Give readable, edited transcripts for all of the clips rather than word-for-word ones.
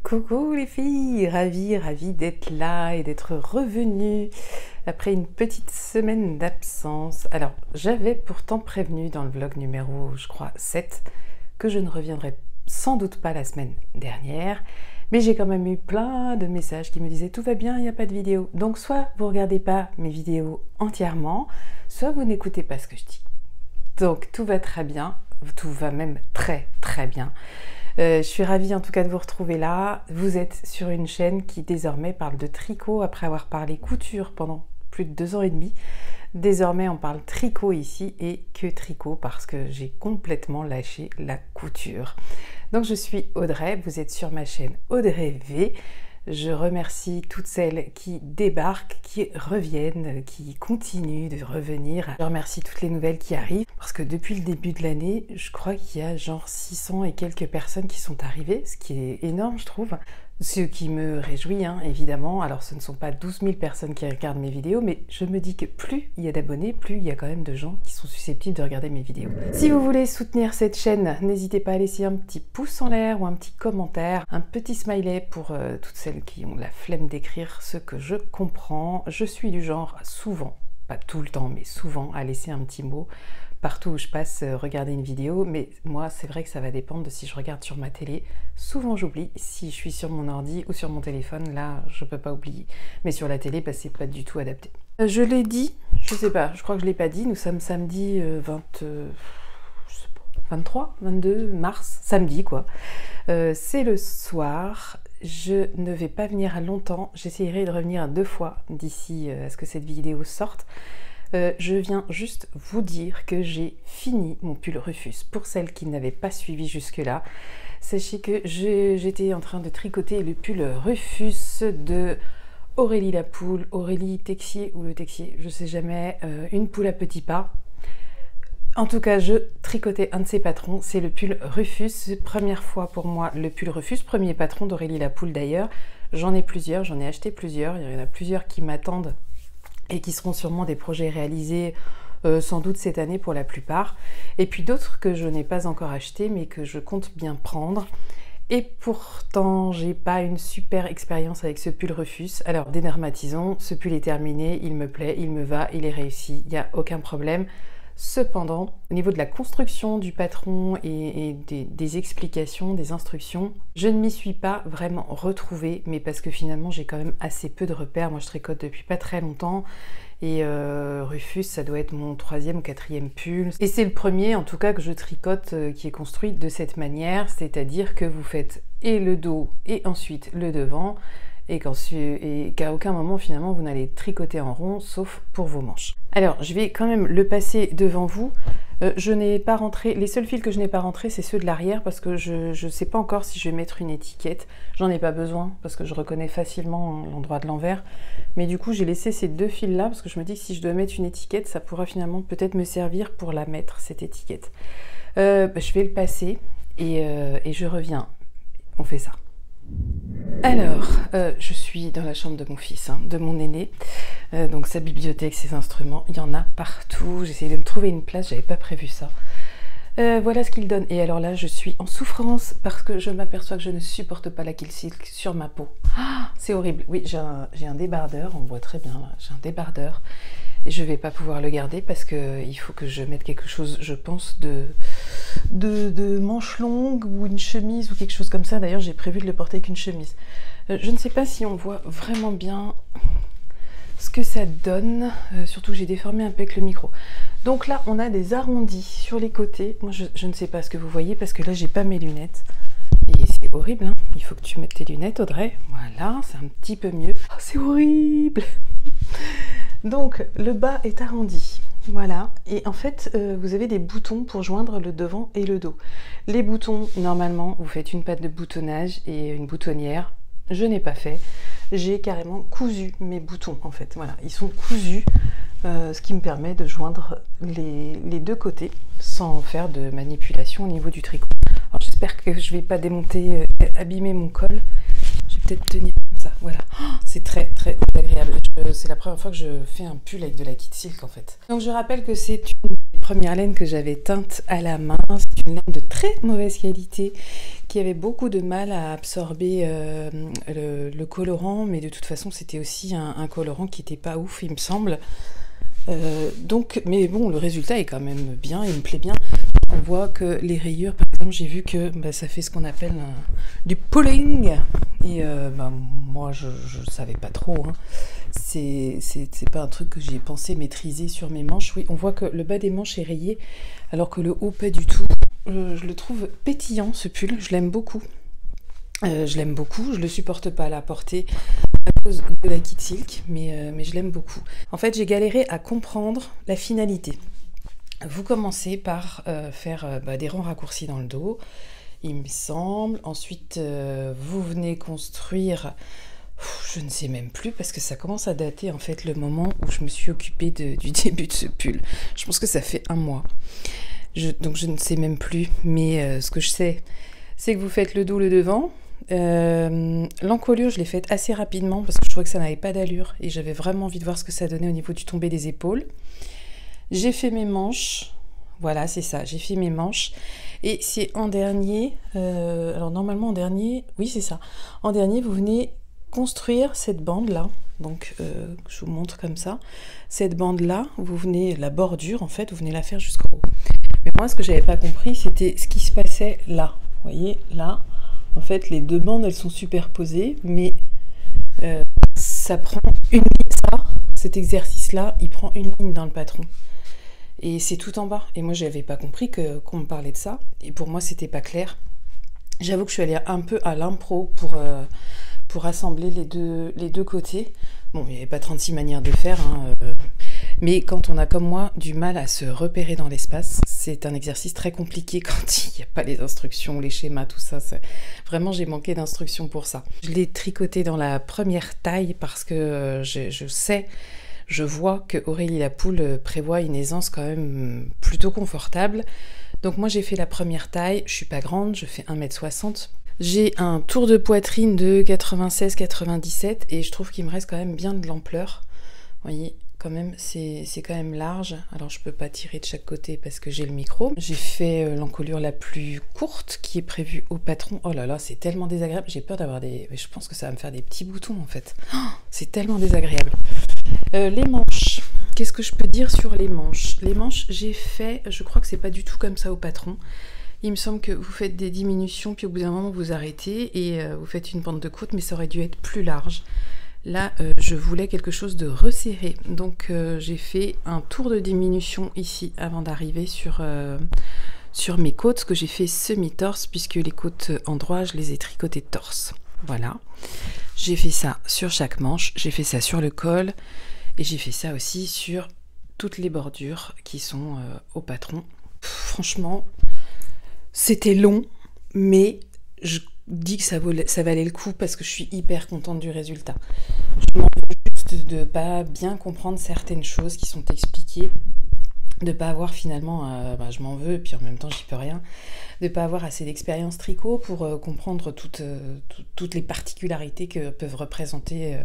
Coucou les filles, ravie d'être là et d'être revenue après une petite semaine d'absence. Alors, j'avais pourtant prévenu dans le vlog numéro, je crois, 7, que je ne reviendrais sans doute pas la semaine dernière, mais j'ai quand même eu plein de messages qui me disaient « tout va bien, il n'y a pas de vidéo ». Donc, soit vous ne regardez pas mes vidéos entièrement, soit vous n'écoutez pas ce que je dis. Donc, tout va très bien, tout va même très bien. Je suis ravie en tout cas de vous retrouver là. Vous êtes sur une chaîne qui désormais parle de tricot après avoir parlé couture pendant plus de 2 ans et demi. Désormais on parle tricot ici et que tricot parce que j'ai complètement lâché la couture. Donc je suis Audrey, vous êtes sur ma chaîne Audrey V. Je remercie toutes celles qui débarquent, qui reviennent, qui continuent de revenir. Je remercie toutes les nouvelles qui arrivent parce que depuis le début de l'année, je crois qu'il y a genre 600 et quelques personnes qui sont arrivées, ce qui est énorme je trouve. Ce qui me réjouit hein, évidemment. Alors ce ne sont pas 12 000 personnes qui regardent mes vidéos, mais je me dis que plus il y a d'abonnés, plus il y a quand même de gens qui sont susceptibles de regarder mes vidéos. Si vous voulez soutenir cette chaîne, n'hésitez pas à laisser un petit pouce en l'air ou un petit commentaire, un petit smiley pour toutes celles qui ont la flemme d'écrire ce que je comprends. Je suis du genre souvent, pas tout le temps, mais souvent à laisser un petit mot partout où je passe, regarder une vidéo, mais moi c'est vrai que ça va dépendre de si je regarde sur ma télé. Souvent j'oublie, si je suis sur mon ordi ou sur mon téléphone, là je peux pas oublier, mais sur la télé, bah, c'est pas du tout adapté. Je l'ai dit, je sais pas, je crois que je l'ai pas dit, nous sommes samedi 23, 22 mars, samedi quoi. C'est le soir, je ne vais pas venir longtemps, j'essaierai de revenir 2 fois d'ici à ce que cette vidéo sorte. Je viens juste vous dire que j'ai fini mon pull Rufus. Pour celles qui n'avaient pas suivi jusque-là, sachez que j'étais en train de tricoter le pull Rufus de Aurélie la poule, Aurélie Texier ou le Texier, je sais jamais, une poule à petits pas. En tout cas, je tricotais un de ses patrons, c'est le pull Rufus. Première fois pour moi le pull Rufus, premier patron d'Aurélie la poule d'ailleurs. J'en ai plusieurs, j'en ai acheté plusieurs, il y en a plusieurs qui m'attendent et qui seront sûrement des projets réalisés sans doute cette année pour la plupart. Et puis d'autres que je n'ai pas encore achetés mais que je compte bien prendre. Et pourtant, j'ai pas une super expérience avec ce pull Rufus. Alors dédermatisons, ce pull est terminé, il me plaît, il me va, il est réussi, il n'y a aucun problème. Cependant, au niveau de la construction du patron et des explications, des instructions, je ne m'y suis pas vraiment retrouvée, mais parce que finalement j'ai quand même assez peu de repères. Moi je tricote depuis pas très longtemps et Rufus ça doit être mon 3e ou 4e pull. Et c'est le premier en tout cas que je tricote qui est construit de cette manière, c'est-à-dire que vous faites et le dos et ensuite le devant, et qu'à aucun moment finalement vous n'allez tricoter en rond sauf pour vos manches. Alors je vais quand même le passer devant vous. Je n'ai pas rentré, les seuls fils que je n'ai pas rentrés c'est ceux de l'arrière parce que je ne sais pas encore si je vais mettre une étiquette. J'en ai pas besoin parce que je reconnais facilement l'endroit de l'envers. Mais du coup j'ai laissé ces 2 fils là parce que je me dis que si je dois mettre une étiquette ça pourra finalement peut-être me servir pour la mettre cette étiquette. Je vais le passer et je reviens. On fait ça. Alors, je suis dans la chambre de mon fils, hein, de mon aîné, donc sa bibliothèque, ses instruments, il y en a partout, j'essaie de me trouver une place, j'avais pas prévu ça. Voilà ce qu'il donne, et alors là je suis en souffrance parce que je m'aperçois que je ne supporte pas la kill silk sur ma peau. Ah, c'est horrible, oui j'ai un débardeur, on voit très bien là, j'ai un débardeur, et je vais pas pouvoir le garder parce que il faut que je mette quelque chose, je pense, de manches longues ou une chemise ou quelque chose comme ça. D'ailleurs j'ai prévu de le porter avec une chemise. Je ne sais pas si on voit vraiment bien ce que ça donne, surtout j'ai déformé un peu avec le micro. Donc là on a des arrondis sur les côtés. Moi je ne sais pas ce que vous voyez parce que là j'ai pas mes lunettes et c'est horrible hein. Il faut que tu mettes tes lunettes Audrey, voilà, c'est un petit peu mieux. Oh, c'est horrible. Donc le bas est arrondi, voilà, et en fait vous avez des boutons pour joindre le devant et le dos. Les boutons, normalement vous faites une patte de boutonnage et une boutonnière. Je n'ai pas fait, j'ai carrément cousu mes boutons en fait, voilà, ils sont cousus, ce qui me permet de joindre les 2 côtés sans faire de manipulation au niveau du tricot. Alors j'espère que je ne vais pas démonter, abîmer mon col, je vais peut-être tenir comme ça, voilà. Oh, c'est très agréable, c'est la première fois que je fais un pull avec de la kit silk en fait. Donc je rappelle que c'est une première laine que j'avais teinte à la main, c'est une laine de très mauvaise qualité qui qu'il y avait beaucoup de mal à absorber le colorant, mais de toute façon c'était aussi un colorant qui n'était pas ouf il me semble. Donc, mais bon, le résultat est quand même bien, il me plaît bien. On voit que les rayures, par exemple, j'ai vu que ça fait ce qu'on appelle du pulling. Et moi, je savais pas trop. Hein. C'est pas un truc que j'ai pensé maîtriser sur mes manches. Oui, on voit que le bas des manches est rayé, alors que le haut, pas du tout. Je le trouve pétillant, ce pull. Je l'aime beaucoup. Je le supporte pas à la porter à cause de la Kid Silk, mais je l'aime beaucoup. En fait, j'ai galéré à comprendre la finalité. Vous commencez par faire des rangs raccourcis dans le dos, il me semble. Ensuite, vous venez construire, je ne sais même plus, parce que ça commence à dater en fait le moment où je me suis occupée du début de ce pull. Je pense que ça fait 1 mois. Donc je ne sais même plus, mais ce que je sais, c'est que vous faites le dos, le devant. L'encolure, je l'ai faite assez rapidement parce que je trouvais que ça n'avait pas d'allure et j'avais vraiment envie de voir ce que ça donnait au niveau du tombé des épaules. J'ai fait mes manches, voilà, c'est ça, j'ai fait mes manches et c'est en dernier, alors normalement en dernier, oui c'est ça, en dernier vous venez construire cette bande là, donc je vous montre comme ça, cette bande là, vous venez, la bordure en fait, vous venez la faire jusqu'en haut. Mais moi ce que j'avais pas compris c'était ce qui se passait là, vous voyez là. En fait, les deux bandes, elles sont superposées, mais ça prend une ligne, cet exercice-là, il prend une ligne dans le patron. Et c'est tout en bas. Et moi, je n'avais pas compris qu'on me parlait de ça. Et pour moi, c'était pas clair. J'avoue que je suis allée un peu à l'impro pour assembler les deux côtés. Bon, il n'y avait pas 36 manières de faire, hein, mais quand on a comme moi du mal à se repérer dans l'espace, c'est un exercice très compliqué quand il n'y a pas les instructions, les schémas, tout ça. Vraiment, j'ai manqué d'instructions pour ça. Je l'ai tricoté dans la première taille parce que je vois que Aurélie Lapoule prévoit une aisance quand même plutôt confortable. Donc moi, j'ai fait la première taille. Je suis pas grande, je fais 1m60. J'ai un tour de poitrine de 96-97 et je trouve qu'il me reste quand même bien de l'ampleur. Vous voyez, quand même, c'est quand même large. Alors je peux pas tirer de chaque côté parce que j'ai le micro. J'ai fait l'encolure la plus courte qui est prévue au patron. Oh là là, c'est tellement désagréable. J'ai peur d'avoir des... Je pense que ça va me faire des petits boutons en fait. Oh, c'est tellement désagréable. Les manches. Qu'est-ce que je peux dire sur les manches? Les manches, j'ai fait... Je crois que c'est pas du tout comme ça au patron. Il me semble que vous faites des diminutions, puis au bout d'un moment, vous arrêtez et vous faites une bande de côte, mais ça aurait dû être plus large. Là, je voulais quelque chose de resserré. Donc, j'ai fait un tour de diminution ici avant d'arriver sur mes côtes, que j'ai fait semi-torse, puisque les côtes endroit, je les ai tricotées torse. Voilà. J'ai fait ça sur chaque manche, j'ai fait ça sur le col, et j'ai fait ça aussi sur toutes les bordures qui sont au patron. Franchement... C'était long, mais je dis que ça valait le coup parce que je suis hyper contente du résultat. Je m'en veux juste de ne pas bien comprendre certaines choses qui sont expliquées, de ne pas avoir finalement, je m'en veux, puis en même temps j'y peux rien, de ne pas avoir assez d'expérience tricot pour comprendre toutes les particularités que peuvent représenter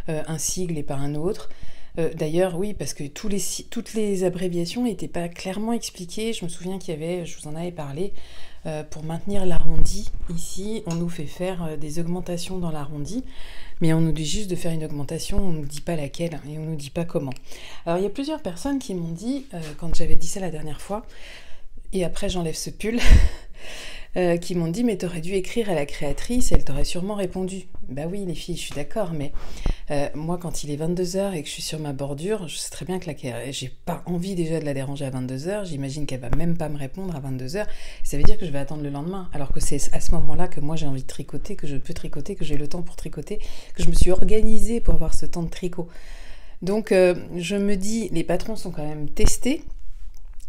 un sigle et pas un autre. D'ailleurs, oui, parce que toutes les abréviations n'étaient pas clairement expliquées. Je me souviens qu'il y avait, je vous en avais parlé, pour maintenir l'arrondi, ici, on nous fait faire des augmentations dans l'arrondi, mais on nous dit juste de faire une augmentation, on ne nous dit pas laquelle, et on ne nous dit pas comment. Alors, il y a plusieurs personnes qui m'ont dit, quand j'avais dit ça la dernière fois, et après j'enlève ce pull, qui m'ont dit, mais t'aurais dû écrire à la créatrice, elle t'aurait sûrement répondu. Bah oui, les filles, je suis d'accord, mais moi, quand il est 22h et que je suis sur ma bordure, je sais très bien que j'ai pas envie déjà de la déranger à 22h, j'imagine qu'elle va même pas me répondre à 22h, ça veut dire que je vais attendre le lendemain, alors que c'est à ce moment-là que moi j'ai envie de tricoter, que je peux tricoter, que j'ai le temps pour tricoter, que je me suis organisée pour avoir ce temps de tricot. Donc, je me dis, les patrons sont quand même testés,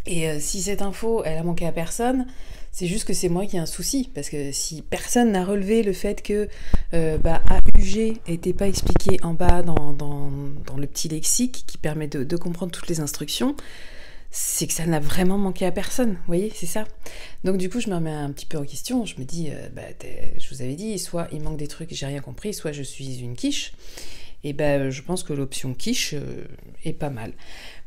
et si cette info, elle a manqué à personne, c'est juste que c'est moi qui ai un souci, parce que si personne n'a relevé le fait que AUG n'était pas expliqué en bas dans le petit lexique qui permet de comprendre toutes les instructions, c'est que ça n'a vraiment manqué à personne, vous voyez, c'est ça. Donc du coup, je me remets un petit peu en question, je me dis, je vous avais dit, soit il manque des trucs et j'ai rien compris, soit je suis une quiche, et je pense que l'option quiche est pas mal.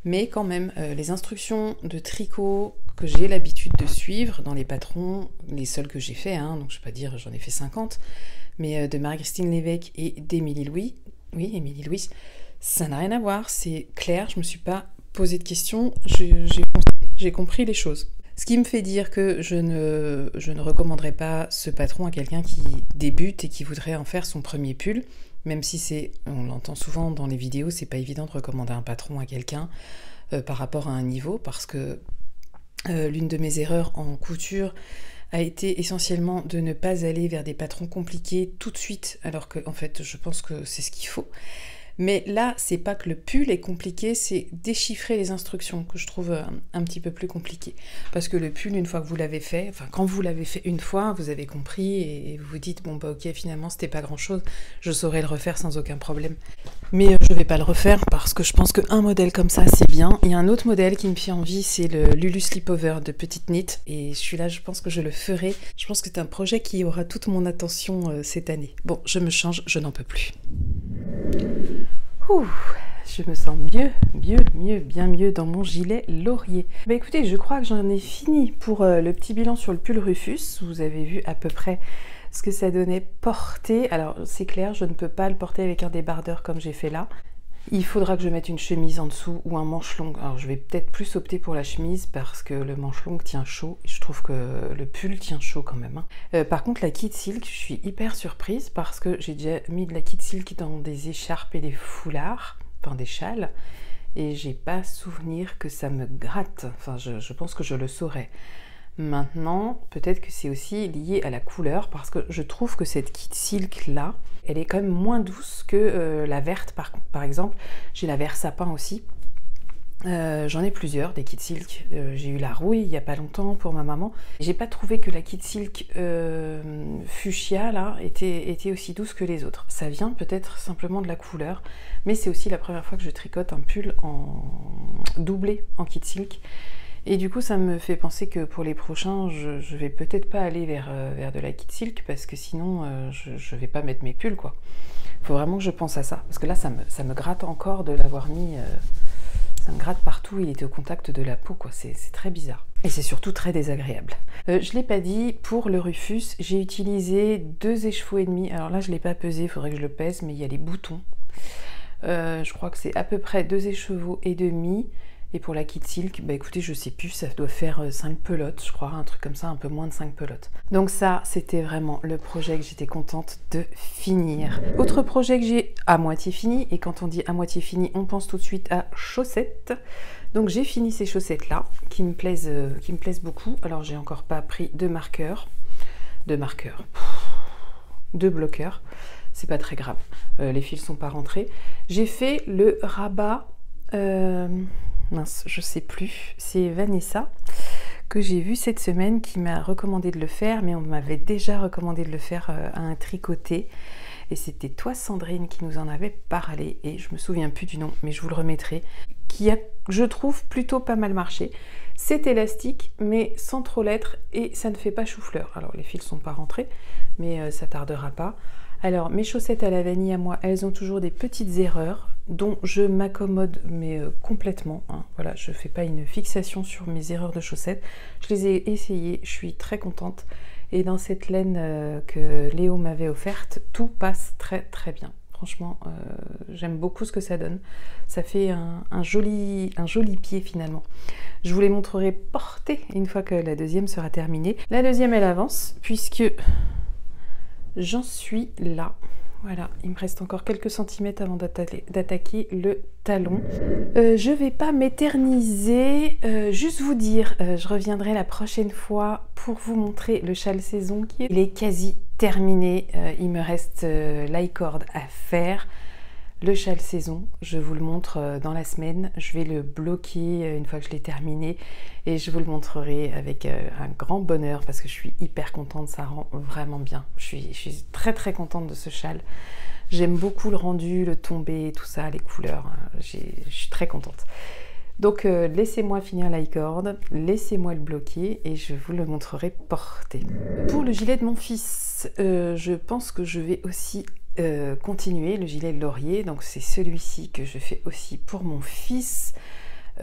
Mais quand même, les instructions de tricot que j'ai l'habitude de suivre dans les patrons, les seuls que j'ai fait, hein, donc je ne vais pas dire j'en ai fait 50, mais de Marie-Christine Lévesque et d'Émilie Louis, oui, Émilie Louis, ça n'a rien à voir, c'est clair, je ne me suis pas posé de questions, j'ai compris les choses. Ce qui me fait dire que je ne recommanderais pas ce patron à quelqu'un qui débute et qui voudrait en faire son premier pull, même si on l'entend souvent dans les vidéos, c'est pas évident de recommander un patron à quelqu'un par rapport à un niveau, parce que l'une de mes erreurs en couture a été essentiellement de ne pas aller vers des patrons compliqués tout de suite, alors que en fait je pense que c'est ce qu'il faut. Mais là, c'est pas que le pull est compliqué, c'est déchiffrer les instructions que je trouve un petit peu plus compliqué. Parce que le pull, une fois que vous l'avez fait, enfin quand vous l'avez fait une fois, vous avez compris et vous vous dites bon bah ok, finalement c'était pas grand chose, je saurais le refaire sans aucun problème. Mais je vais pas le refaire parce que je pense qu'un modèle comme ça c'est bien. Et un autre modèle qui me fait envie, c'est le Lulu Slipover de Petite Knit. Et celui-là, je pense que je le ferai. Je pense que c'est un projet qui aura toute mon attention cette année. Bon, je me change, je n'en peux plus. Ouh, je me sens bien mieux dans mon gilet laurier. Bah écoutez, je crois que j'en ai fini pour le petit bilan sur le pull Rufus. Vous avez vu à peu près ce que ça donnait porté. Alors c'est clair, je ne peux pas le porter avec un débardeur comme j'ai fait là. Il faudra que je mette une chemise en dessous ou un manche long. Alors je vais peut-être plus opter pour la chemise parce que le manche long tient chaud. Et je trouve que le pull tient chaud quand même. Par contre la kit silk, je suis hyper surprise parce que j'ai déjà mis de la kit silk dans des écharpes et des foulards, enfin des châles. Et j'ai pas souvenir que ça me gratte. Enfin je pense que je le saurais. Maintenant, peut-être que c'est aussi lié à la couleur parce que je trouve que cette kit silk là, elle est quand même moins douce que la verte par exemple. J'ai la vert sapin aussi. J'en ai plusieurs des kit silk. J'ai eu la rouille il n'y a pas longtemps pour ma maman. J'ai pas trouvé que la kit silk fuchsia là était aussi douce que les autres. Ça vient peut-être simplement de la couleur, mais c'est aussi la première fois que je tricote un pull en doublé en kit silk. Et du coup, ça me fait penser que pour les prochains, je vais peut-être pas aller vers de la kit silk parce que sinon, je vais pas mettre mes pulls, quoi. Il faut vraiment que je pense à ça. Parce que là, ça me gratte encore de l'avoir mis. Ça me gratte partout, il était au contact de la peau, quoi. C'est très bizarre. Et c'est surtout très désagréable. Je l'ai pas dit, pour le Rufus, j'ai utilisé 2 écheveaux et demi. Alors là, je l'ai pas pesé, il faudrait que je le pèse, mais il y a les boutons. Je crois que c'est à peu près 2 écheveaux et demi. Et pour la kit silk, bah écoutez, je sais plus, ça doit faire 5 pelotes, je crois, un truc comme ça, un peu moins de 5 pelotes. Donc ça, c'était vraiment le projet que j'étais contente de finir. Autre projet que j'ai à moitié fini, et quand on dit à moitié fini, on pense tout de suite à chaussettes. Donc j'ai fini ces chaussettes-là, qui me plaisent beaucoup. Alors j'ai encore pas pris de marqueurs, de bloqueurs, c'est pas très grave, les fils sont pas rentrés. J'ai fait le rabat... mince, je sais plus, c'est Vanessa que j'ai vu cette semaine qui m'a recommandé de le faire, mais on m'avait déjà recommandé de le faire à un tricoté. Et c'était toi Sandrine qui nous en avait parlé, et je me souviens plus du nom, mais je vous le remettrai, qui a, je trouve, plutôt pas mal marché. C'est élastique, mais sans trop l'être, et ça ne fait pas chou-fleur. Alors les fils sont pas rentrés, mais ça tardera pas. Alors mes chaussettes à la vanille à moi, elles ont toujours des petites erreurs dont je m'accommode mais complètement. Hein. Voilà, je fais pas une fixation sur mes erreurs de chaussettes. Je les ai essayées, je suis très contente. Et dans cette laine que Léo m'avait offerte, tout passe très très bien. Franchement, j'aime beaucoup ce que ça donne. Ça fait un joli pied finalement. Je vous les montrerai portées une fois que la deuxième sera terminée. La deuxième, elle avance puisque j'en suis là. Voilà, il me reste encore quelques centimètres avant d'attaquer le talon. Je vais pas m'éterniser, juste vous dire, je reviendrai la prochaine fois pour vous montrer le châle saison qui est quasi terminé. Il me reste l'i-cord à faire. Le châle saison, je vous le montre dans la semaine. Je vais le bloquer une fois que je l'ai terminé et je vous le montrerai avec un grand bonheur parce que je suis hyper contente, ça rend vraiment bien. Je suis très très contente de ce châle. J'aime beaucoup le rendu, le tombé, tout ça, les couleurs. Je suis très contente. Donc laissez-moi finir l'i-cord, laissez-moi le bloquer et je vous le montrerai porté. Pour le gilet de mon fils, je pense que je vais aussi continuer le gilet laurier, donc c'est celui-ci que je fais aussi pour mon fils.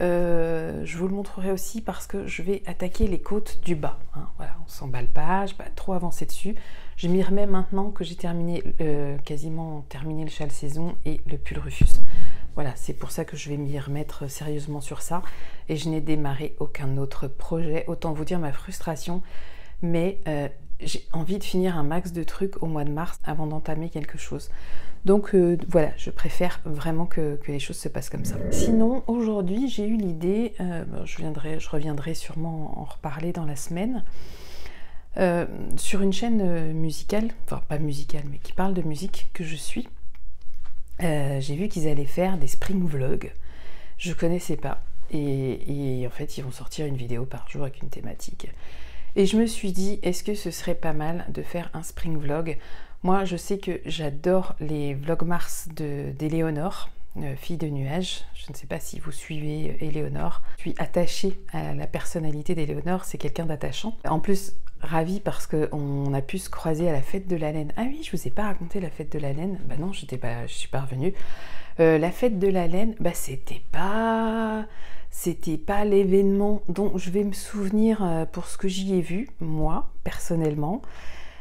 Je vous le montrerai aussi parce que je vais attaquer les côtes du bas. Hein. Voilà, on s'emballe pas, je vais pas trop avancer dessus. Je m'y remets maintenant que j'ai terminé, quasiment terminé le châle saison et le pull Rufus. Voilà, c'est pour ça que je vais m'y remettre sérieusement sur ça. Et je n'ai démarré aucun autre projet. Autant vous dire ma frustration. Mais j'ai envie de finir un max de trucs au mois de mars avant d'entamer quelque chose. Donc voilà, je préfère vraiment que les choses se passent comme ça. Sinon, aujourd'hui, j'ai eu l'idée, je reviendrai sûrement en reparler dans la semaine, sur une chaîne musicale, enfin pas musicale, mais qui parle de musique que je suis. J'ai vu qu'ils allaient faire des spring vlogs. Je connaissais pas. Et en fait, ils vont sortir une vidéo par jour avec une thématique. Et je me suis dit, est-ce que ce serait pas mal de faire un spring vlog? Moi, je sais que j'adore les vlogmars d'Éléonore, fille de nuages. Je ne sais pas si vous suivez Éléonore. Je suis attachée à la personnalité d'Éléonore, c'est quelqu'un d'attachant. En plus, ravie parce qu'on a pu se croiser à la fête de la laine. Ah oui, je vous ai pas raconté la fête de la laine. Bah non, je suis pas revenue. La fête de la laine, bah c'était pas l'événement dont je vais me souvenir pour ce que j'y ai vu, moi, personnellement.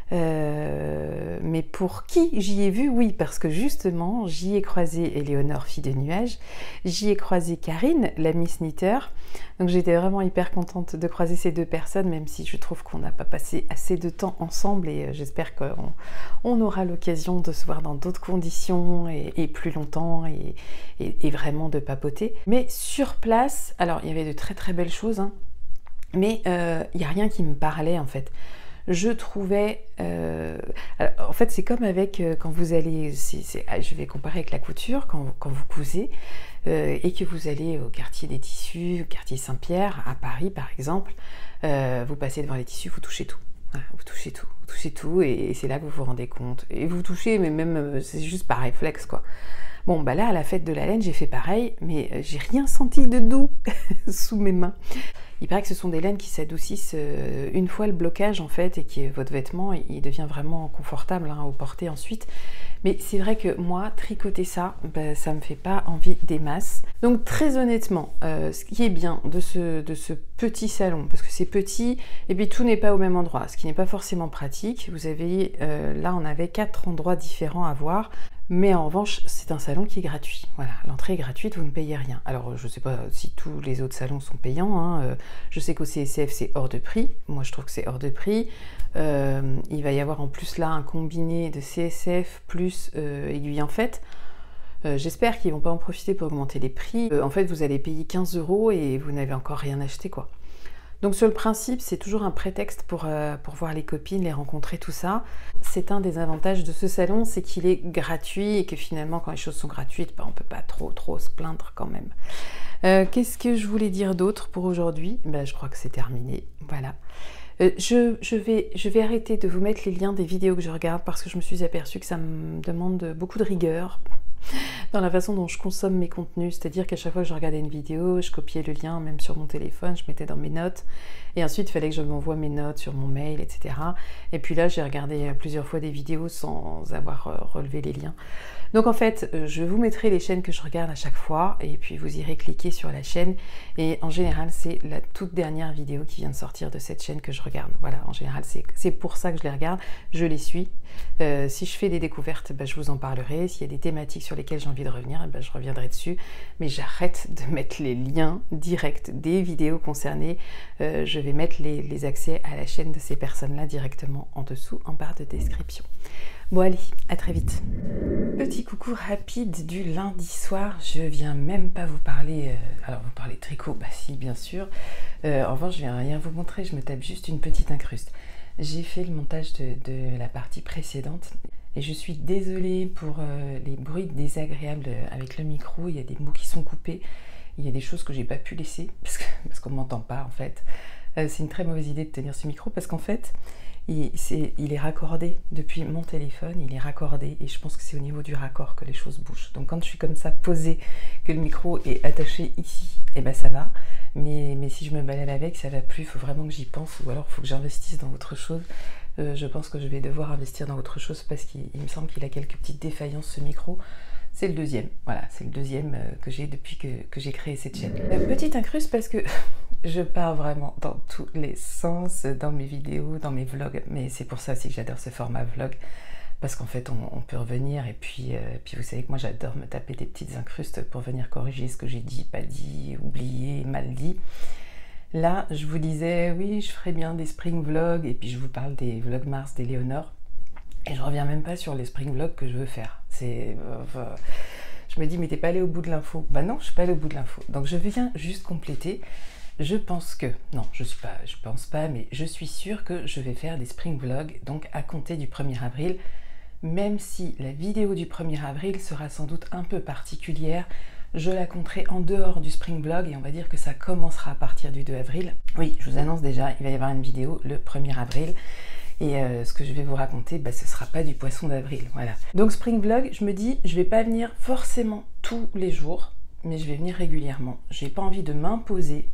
Mais pour qui j'y ai vu, oui, parce que justement, j'y ai croisé Éléonore, fille de nuages, j'y ai croisé Karine, la Miss Knitter, donc j'étais vraiment hyper contente de croiser ces deux personnes, même si je trouve qu'on n'a pas passé assez de temps ensemble, et j'espère qu'on aura l'occasion de se voir dans d'autres conditions, et plus longtemps, et vraiment de papoter. Mais sur place, alors il y avait de très très belles choses, hein, mais il n'y a rien qui me parlait en fait. Je trouvais... en fait, c'est comme avec quand vous allez... je vais comparer avec la couture, quand vous cousez et que vous allez au quartier des tissus, au quartier Saint-Pierre, à Paris par exemple, vous passez devant les tissus, vous touchez tout. Voilà, vous touchez tout et c'est là que vous vous rendez compte. Et vous touchez, mais même, c'est juste par réflexe, quoi. Bon, bah là, à la fête de la laine, j'ai fait pareil, mais j'ai rien senti de doux sous mes mains. Il paraît que ce sont des laines qui s'adoucissent une fois le blocage en fait, et que votre vêtement il devient vraiment confortable au porter ensuite. Mais c'est vrai que moi, tricoter ça, bah, ça me fait pas envie des masses. Donc très honnêtement, ce qui est bien de ce petit salon, parce que c'est petit, et puis tout n'est pas au même endroit, ce qui n'est pas forcément pratique. Vous avez, là on avait 4 endroits différents à voir. Mais en revanche, c'est un salon qui est gratuit. Voilà, l'entrée est gratuite, vous ne payez rien. Alors, je ne sais pas si tous les autres salons sont payants. Hein. Je sais qu'au CSF, c'est hors de prix. Moi, je trouve que c'est hors de prix. Il va y avoir en plus là un combiné de CSF plus aiguille en fait. J'espère qu'ils ne vont pas en profiter pour augmenter les prix. En fait, vous allez payer 15 € et vous n'avez encore rien acheté, quoi. Donc sur le principe, c'est toujours un prétexte pour voir les copines, les rencontrer, tout ça. C'est un des avantages de ce salon, c'est qu'il est gratuit et que finalement, quand les choses sont gratuites, bah, on ne peut pas trop se plaindre quand même. Qu'est-ce que je voulais dire d'autre pour aujourd'hui? Bah, je crois que c'est terminé, voilà. Je vais arrêter de vous mettre les liens des vidéos que je regarde parce que je me suis aperçue que ça me demande beaucoup de rigueur dans la façon dont je consomme mes contenus, c'est-à-dire qu'à chaque fois que je regardais une vidéo, je copiais le lien même sur mon téléphone, je mettais dans mes notes, et ensuite il fallait que je m'envoie mes notes sur mon mail, etc. Et puis là j'ai regardé plusieurs fois des vidéos sans avoir relevé les liens. Donc en fait, je vous mettrai les chaînes que je regarde à chaque fois, et puis vous irez cliquer sur la chaîne, et en général c'est la toute dernière vidéo qui vient de sortir de cette chaîne que je regarde. Voilà, en général c'est pour ça que je les regarde, je les suis. Si je fais des découvertes, bah, je vous en parlerai. S'il y a des thématiques sur lesquelles j'ai envie de revenir, bah, je reviendrai dessus. Mais j'arrête de mettre les liens directs des vidéos concernées. Je vais mettre les accès à la chaîne de ces personnes-là directement en dessous, en barre de description. Bon allez, à très vite. Petit coucou rapide du lundi soir. Je viens même pas vous parler... alors vous parlez tricot, bah si bien sûr. En revanche, je viens rien vous montrer, je me tape juste une petite incruste. J'ai fait le montage de la partie précédente et je suis désolée pour les bruits désagréables avec le micro. Il y a des mots qui sont coupés, il y a des choses que j'ai pas pu laisser parce qu'on m'entend pas en fait. C'est une très mauvaise idée de tenir ce micro parce qu'en fait il est raccordé depuis mon téléphone, il est raccordé et je pense que c'est au niveau du raccord que les choses bougent. Donc quand je suis comme ça posée, que le micro est attaché ici, et ben ça va. Mais si je me balade avec, ça va plus, il faut vraiment que j'y pense, ou alors il faut que j'investisse dans autre chose. Je pense que je vais devoir investir dans autre chose parce qu'il me semble qu'il a quelques petites défaillances ce micro. C'est le deuxième, voilà, c'est le deuxième que j'ai depuis que j'ai créé cette chaîne. Petite incruste parce que je pars vraiment dans tous les sens, dans mes vidéos, dans mes vlogs, mais c'est pour ça aussi que j'adore ce format vlog, parce qu'en fait on peut revenir et puis vous savez que moi j'adore me taper des petites incrustes pour venir corriger ce que j'ai dit, pas dit, oublié, mal dit. Là je vous disais oui je ferais bien des spring vlogs et puis je vous parle des vlogs Mars d'Éléonore et je reviens même pas sur les spring vlogs que je veux faire. Je me dis mais t'es pas allé au bout de l'info. Bah non je suis pas allé au bout de l'info, donc je viens juste compléter. Je pense que, non je pense pas, mais je suis sûre que je vais faire des spring vlogs donc à compter du 1er avril, même si la vidéo du 1er avril sera sans doute un peu particulière. Je la compterai en dehors du spring vlog et on va dire que ça commencera à partir du 2 avril. Oui, je vous annonce déjà, il va y avoir une vidéo le 1er avril. Et ce que je vais vous raconter, bah, ce ne sera pas du poisson d'avril, voilà. Donc spring vlog, je me dis, je vais pas venir forcément tous les jours, mais je vais venir régulièrement. J'ai pas envie de m'imposer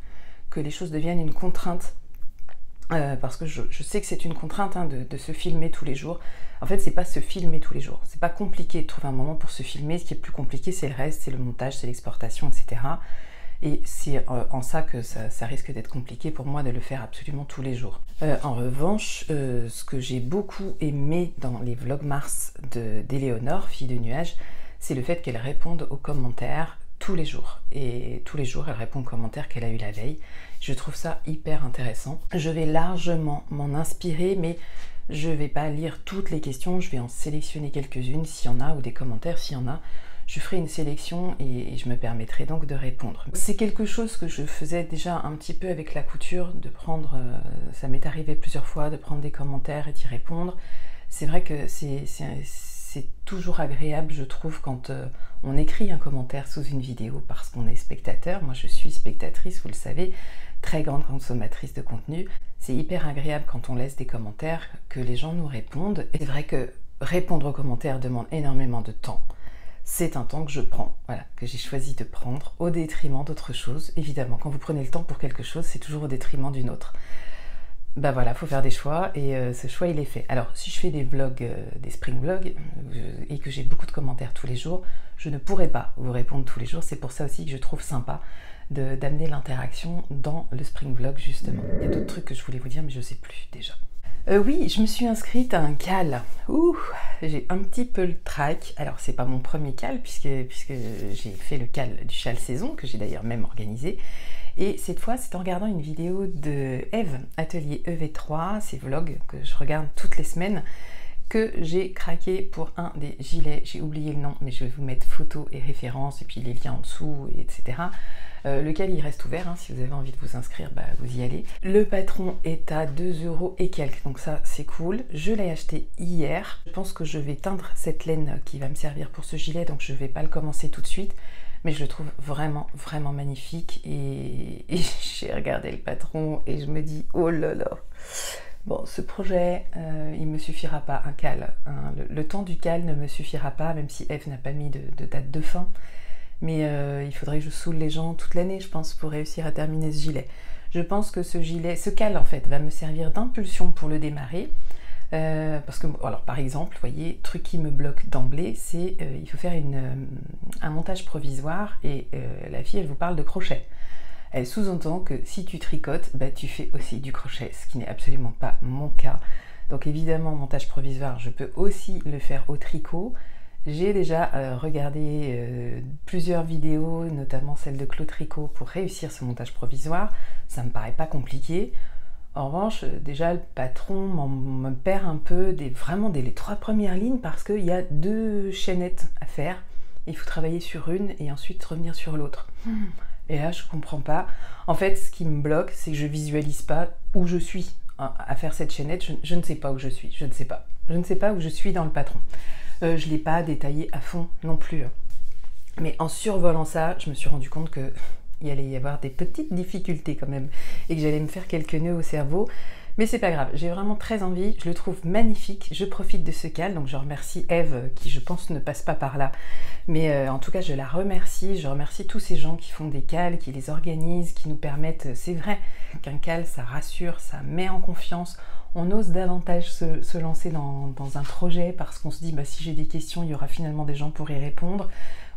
que les choses deviennent une contrainte, parce que je sais que c'est une contrainte hein, de se filmer tous les jours. En fait, c'est pas se filmer tous les jours. C'est pas compliqué de trouver un moment pour se filmer. Ce qui est plus compliqué, c'est le reste, c'est le montage, c'est l'exportation, etc. Et c'est en ça que ça risque d'être compliqué pour moi de le faire absolument tous les jours. En revanche, ce que j'ai beaucoup aimé dans les vlogs Mars d'Éléonore, fille de nuage, c'est le fait qu'elle réponde aux commentaires tous les jours. Et tous les jours, elle répond aux commentaires qu'elle a eu la veille. Je trouve ça hyper intéressant. Je vais largement m'en inspirer, mais je vais pas lire toutes les questions. Je vais en sélectionner quelques-unes s'il y en a, ou des commentaires s'il y en a. Je ferai une sélection et je me permettrai donc de répondre. C'est quelque chose que je faisais déjà un petit peu avec la couture, de prendre, ça m'est arrivé plusieurs fois, de prendre des commentaires et d'y répondre. C'est vrai que c'est toujours agréable, je trouve, quand on écrit un commentaire sous une vidéo parce qu'on est spectateur. Moi, je suis spectatrice, vous le savez, très grande consommatrice de contenu. C'est hyper agréable quand on laisse des commentaires, que les gens nous répondent. Et c'est vrai que répondre aux commentaires demande énormément de temps. C'est un temps que je prends, voilà, que j'ai choisi de prendre au détriment d'autres choses. Évidemment, quand vous prenez le temps pour quelque chose, c'est toujours au détriment d'une autre. Bah voilà, faut faire des choix et ce choix il est fait. Alors si je fais des vlogs, des spring vlogs et que j'ai beaucoup de commentaires tous les jours, je ne pourrai pas vous répondre tous les jours. C'est pour ça aussi que je trouve sympa d'amener l'interaction dans le spring vlog justement. Il y a d'autres trucs que je voulais vous dire mais je sais plus déjà. Oui, je me suis inscrite à un cal. Ouh, j'ai un petit peu le trac. Alors c'est pas mon premier cal puisque j'ai fait le cal du châle saison que j'ai d'ailleurs même organisé. Et cette fois, c'est en regardant une vidéo de Eve, atelier EV3, ces vlogs que je regarde toutes les semaines, que j'ai craqué pour un des gilets. J'ai oublié le nom, mais je vais vous mettre photos et références, et puis les liens en dessous, etc. Lequel il reste ouvert, hein, si vous avez envie de vous inscrire, bah, vous y allez. Le patron est à 2 € et quelques, donc ça c'est cool. Je l'ai acheté hier. Je pense que je vais teindre cette laine qui va me servir pour ce gilet, donc je ne vais pas le commencer tout de suite. Mais je le trouve vraiment, vraiment magnifique. Et j'ai regardé le patron et je me dis, oh là là. Bon, ce projet, il ne me suffira pas, un cal. Hein. Le temps du cal ne me suffira pas, même si Eve n'a pas mis de date de fin. Mais il faudrait que je saoule les gens toute l'année, je pense, pour réussir à terminer ce gilet. Je pense que ce cal, en fait, va me servir d'impulsion pour le démarrer. Parce que, alors par exemple, vous voyez, truc qui me bloque d'emblée, c'est il faut faire un montage provisoire et la fille, elle vous parle de crochet. Elle sous-entend que si tu tricotes, bah, tu fais aussi du crochet, ce qui n'est absolument pas mon cas. Donc évidemment, montage provisoire, je peux aussi le faire au tricot. J'ai déjà regardé plusieurs vidéos, notamment celle de Claude Tricot, pour réussir ce montage provisoire. Ça me paraît pas compliqué. En revanche, déjà le patron me perd un peu vraiment dès les 3 premières lignes parce qu'il y a 2 chaînettes à faire. Il faut travailler sur une et ensuite revenir sur l'autre. Et là, je comprends pas. En fait, ce qui me bloque, c'est que je visualise pas où je suis à faire cette chaînette. Je ne sais pas où je suis, je ne sais pas. Je ne sais pas où je suis dans le patron. Je ne l'ai pas détaillé à fond non plus. Mais en survolant ça, je me suis rendu compte que il allait y avoir des petites difficultés quand même et que j'allais me faire quelques nœuds au cerveau. Mais c'est pas grave, j'ai vraiment très envie, je le trouve magnifique, je profite de ce cal, donc je remercie Eve qui je pense ne passe pas par là. Mais en tout cas je la remercie, je remercie tous ces gens qui font des cals, qui les organisent, qui nous permettent, c'est vrai qu'un cal ça rassure, ça met en confiance, on ose davantage se lancer dans un projet parce qu'on se dit bah, si j'ai des questions, il y aura finalement des gens pour y répondre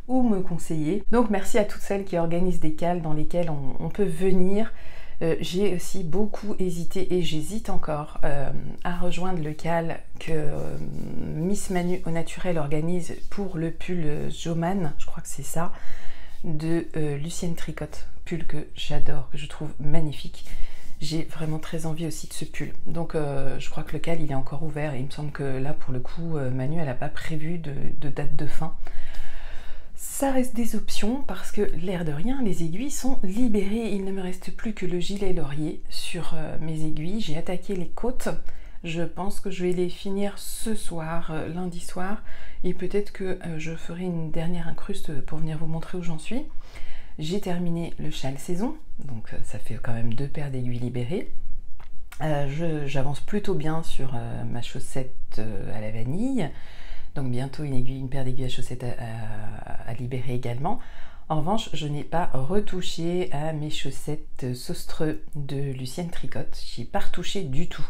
ou me conseiller. Donc merci à toutes celles qui organisent des cals dans lesquels on peut venir. J'ai aussi beaucoup hésité et j'hésite encore à rejoindre le cal que Miss Manu au naturel organise pour le pull Joman, je crois que c'est ça, de Lucienne Tricotte, pull que j'adore, que je trouve magnifique. J'ai vraiment très envie aussi de ce pull. Donc je crois que le cal il est encore ouvert et il me semble que là pour le coup Manu elle n'a pas prévu de date de fin. Ça reste des options parce que l'air de rien, les aiguilles sont libérées. Il ne me reste plus que le gilet laurier sur mes aiguilles. J'ai attaqué les côtes. Je pense que je vais les finir ce soir, lundi soir. Et peut-être que je ferai une dernière incruste pour venir vous montrer où j'en suis. J'ai terminé le châle saison. Donc ça fait quand même 2 paires d'aiguilles libérées. J'avance plutôt bien sur ma chaussette à la vanille. Donc bientôt une paire d'aiguilles à chaussettes à libérer également. En revanche, je n'ai pas retouché à mes chaussettes Saustreux de Lucienne Tricotte. J'y ai pas retouché du tout.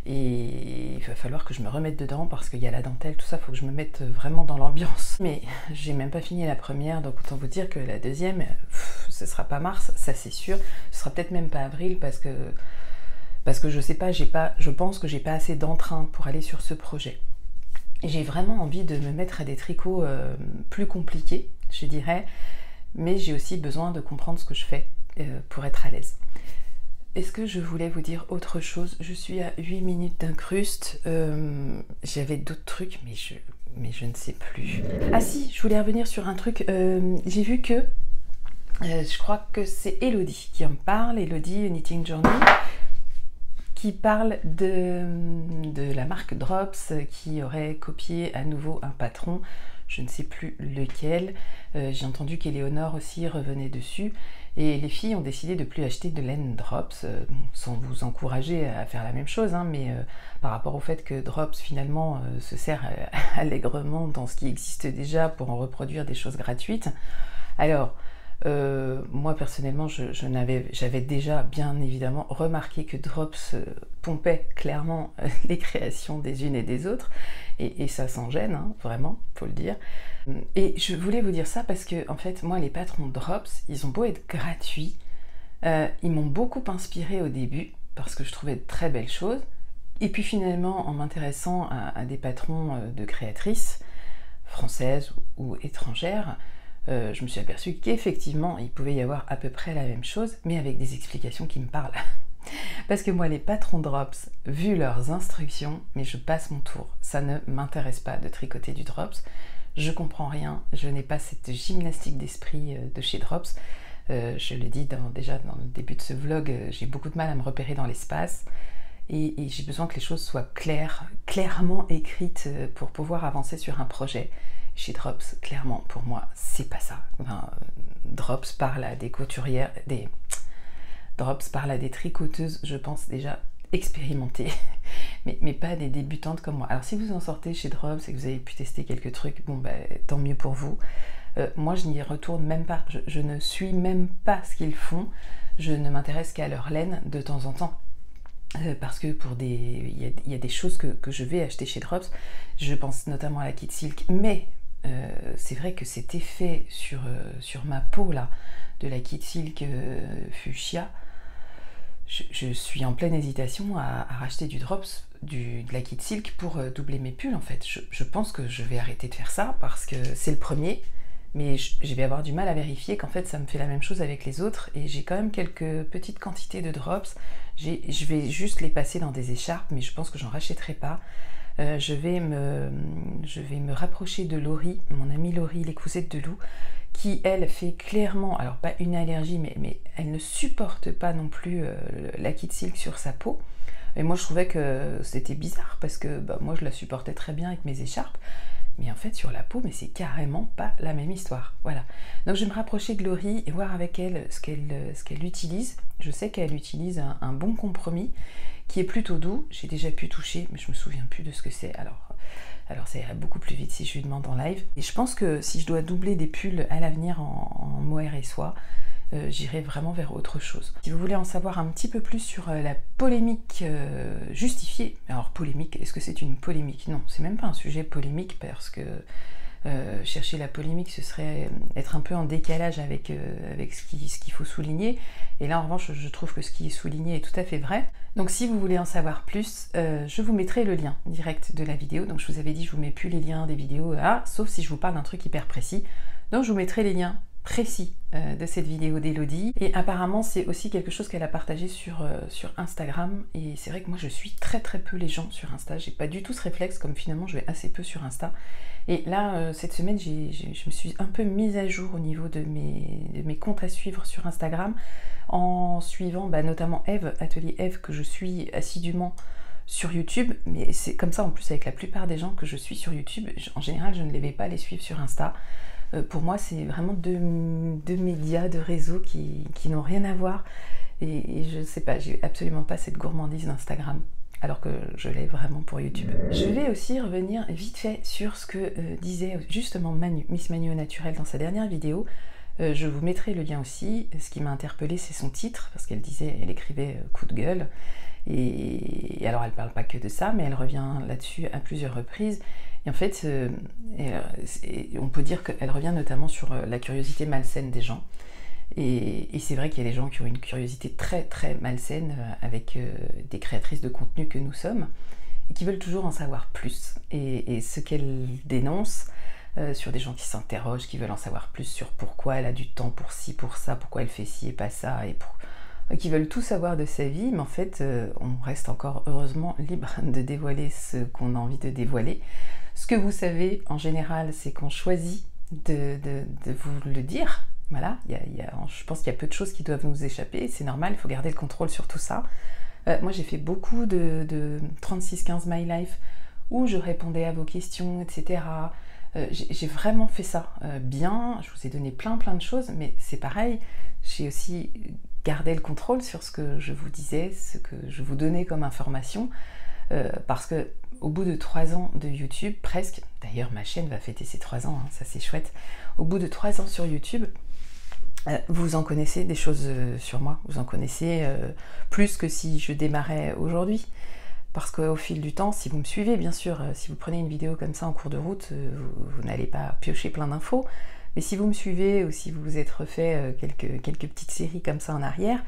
Et il va falloir que je me remette dedans parce qu'il y a la dentelle, tout ça, il faut que je me mette vraiment dans l'ambiance. Mais j'ai même pas fini la première, donc autant vous dire que la deuxième, ce sera pas mars, ça c'est sûr. Ce sera peut-être même pas avril parce que je sais pas, je pense que j'ai pas assez d'entrain pour aller sur ce projet. J'ai vraiment envie de me mettre à des tricots plus compliqués, je dirais, mais j'ai aussi besoin de comprendre ce que je fais pour être à l'aise. Est-ce que je voulais vous dire autre chose? Je suis à 8 minutes d'incruste, j'avais d'autres trucs, mais je ne sais plus. Ah si, je voulais revenir sur un truc, j'ai vu que, je crois que c'est Elodie qui en parle, Elodie Knitting Journey, qui parle de la marque Drops qui aurait copié à nouveau un patron, je ne sais plus lequel. J'ai entendu qu'Éléonore aussi revenait dessus et les filles ont décidé de ne plus acheter de laine Drops, sans vous encourager à faire la même chose, hein, mais par rapport au fait que Drops finalement se sert allègrement dans ce qui existe déjà pour en reproduire des choses gratuites. Alors, moi personnellement j'avais déjà bien évidemment remarqué que Drops pompait clairement les créations des unes et des autres et ça s'en gêne, hein, vraiment, faut le dire. Et je voulais vous dire ça parce que en fait moi les patrons Drops, ils ont beau être gratuits, ils m'ont beaucoup inspiré au début parce que je trouvais de très belles choses et puis finalement en m'intéressant à des patrons de créatrices françaises ou étrangères, je me suis aperçue qu'effectivement, il pouvait y avoir à peu près la même chose, mais avec des explications qui me parlent. Parce que moi, les patrons Drops, vu leurs instructions, mais je passe mon tour. Ça ne m'intéresse pas de tricoter du Drops. Je comprends rien, je n'ai pas cette gymnastique d'esprit de chez Drops. Je le dis déjà dans le début de ce vlog, j'ai beaucoup de mal à me repérer dans l'espace. Et j'ai besoin que les choses soient clairement écrites pour pouvoir avancer sur un projet. Chez Drops, clairement, pour moi, c'est pas ça. Enfin, Drops parle à des couturières, Drops parle à des tricoteuses, je pense déjà expérimentées, mais pas des débutantes comme moi. Alors si vous en sortez chez Drops et que vous avez pu tester quelques trucs, bon ben tant mieux pour vous. Moi je n'y retourne même pas, je ne suis même pas ce qu'ils font, je ne m'intéresse qu'à leur laine de temps en temps. Parce que il y a des choses que je vais acheter chez Drops, je pense notamment à la Kit Silk, mais c'est vrai que cet effet sur ma peau là, de la Kit Silk Fuchsia, je suis en pleine hésitation à racheter du Drops, de la Kit Silk pour doubler mes pulls en fait. Je pense que je vais arrêter de faire ça parce que c'est le premier, mais je vais avoir du mal à vérifier qu'en fait ça me fait la même chose avec les autres et j'ai quand même quelques petites quantités de Drops. Je vais juste les passer dans des écharpes, mais je pense que j'en rachèterai pas. Je vais me rapprocher de Laurie, mon amie Laurie, les cousettes de loup, qui elle fait clairement, alors pas une allergie, mais elle ne supporte pas non plus la Kit Silk sur sa peau. Et moi je trouvais que c'était bizarre parce que moi je la supportais très bien avec mes écharpes, mais en fait sur la peau, mais c'est carrément pas la même histoire. Voilà. Donc je vais me rapprocher de Laurie et voir avec elle ce qu'elle utilise. Je sais qu'elle utilise un bon compromis qui est plutôt doux. J'ai déjà pu toucher, mais je me souviens plus de ce que c'est. Alors ça irait beaucoup plus vite si je lui demande en live. Et je pense que si je dois doubler des pulls à l'avenir en mohair et soie, j'irai vraiment vers autre chose. Si vous voulez en savoir un petit peu plus sur la polémique justifiée, alors polémique, est-ce que c'est une polémique? Non, c'est même pas un sujet polémique parce que chercher la polémique, ce serait être un peu en décalage avec ce qu'il faut souligner. Et là, en revanche, je trouve que ce qui est souligné est tout à fait vrai. Donc si vous voulez en savoir plus, je vous mettrai le lien direct de la vidéo. Donc je vous avais dit, je vous mets plus les liens des vidéos, sauf si je vous parle d'un truc hyper précis. Donc je vous mettrai les liens précis de cette vidéo d'Elodie. Et apparemment, c'est aussi quelque chose qu'elle a partagé sur Instagram. Et c'est vrai que moi, je suis très peu les gens sur Insta. J'ai pas du tout ce réflexe, comme finalement, je vais assez peu sur Insta. Et là, cette semaine, je me suis un peu mise à jour au niveau de mes comptes à suivre sur Instagram, en suivant notamment Eve, Atelier Eve, que je suis assidûment sur YouTube. Mais c'est comme ça en plus avec la plupart des gens que je suis sur YouTube. En général, je ne vais pas les suivre sur Insta. Pour moi, c'est vraiment deux médias, deux réseaux qui n'ont rien à voir. Et je sais pas, j'ai absolument pas cette gourmandise d'Instagram, alors que je l'ai vraiment pour YouTube. Je vais aussi revenir vite fait sur ce que disait justement Miss Manu au Naturel dans sa dernière vidéo. Je vous mettrai le lien aussi. Ce qui m'a interpellée, c'est son titre, parce qu'elle écrivait coup de gueule. Et alors, elle parle pas que de ça, mais elle revient là-dessus à plusieurs reprises. Et en fait, on peut dire qu'elle revient notamment sur la curiosité malsaine des gens. Et c'est vrai qu'il y a des gens qui ont une curiosité très malsaine avec des créatrices de contenu que nous sommes, et qui veulent toujours en savoir plus. Et ce qu'elle dénonce sur des gens qui s'interrogent, qui veulent en savoir plus sur pourquoi elle a du temps pour ci, pour ça, pourquoi elle fait ci et pas ça, qui veulent tout savoir de sa vie, mais en fait, on reste encore heureusement libre de dévoiler ce qu'on a envie de dévoiler. Ce que vous savez, en général, c'est qu'on choisit de vous le dire. Voilà, je pense qu'il y a peu de choses qui doivent nous échapper, c'est normal, il faut garder le contrôle sur tout ça. Moi, j'ai fait beaucoup de 3615 My Life, où je répondais à vos questions, etc. J'ai vraiment fait ça bien, je vous ai donné plein de choses, mais c'est pareil, j'ai aussi gardé le contrôle sur ce que je vous disais, ce que je vous donnais comme information, parce que au bout de 3 ans de YouTube, presque, d'ailleurs ma chaîne va fêter ses 3 ans, hein, ça c'est chouette, au bout de 3 ans sur YouTube, vous en connaissez des choses sur moi, vous en connaissez plus que si je démarrais aujourd'hui. Parce qu'au fil du temps, si vous me suivez, bien sûr, si vous prenez une vidéo comme ça en cours de route, vous n'allez pas piocher plein d'infos. Mais si vous me suivez ou si vous vous êtes refait quelques petites séries comme ça en arrière,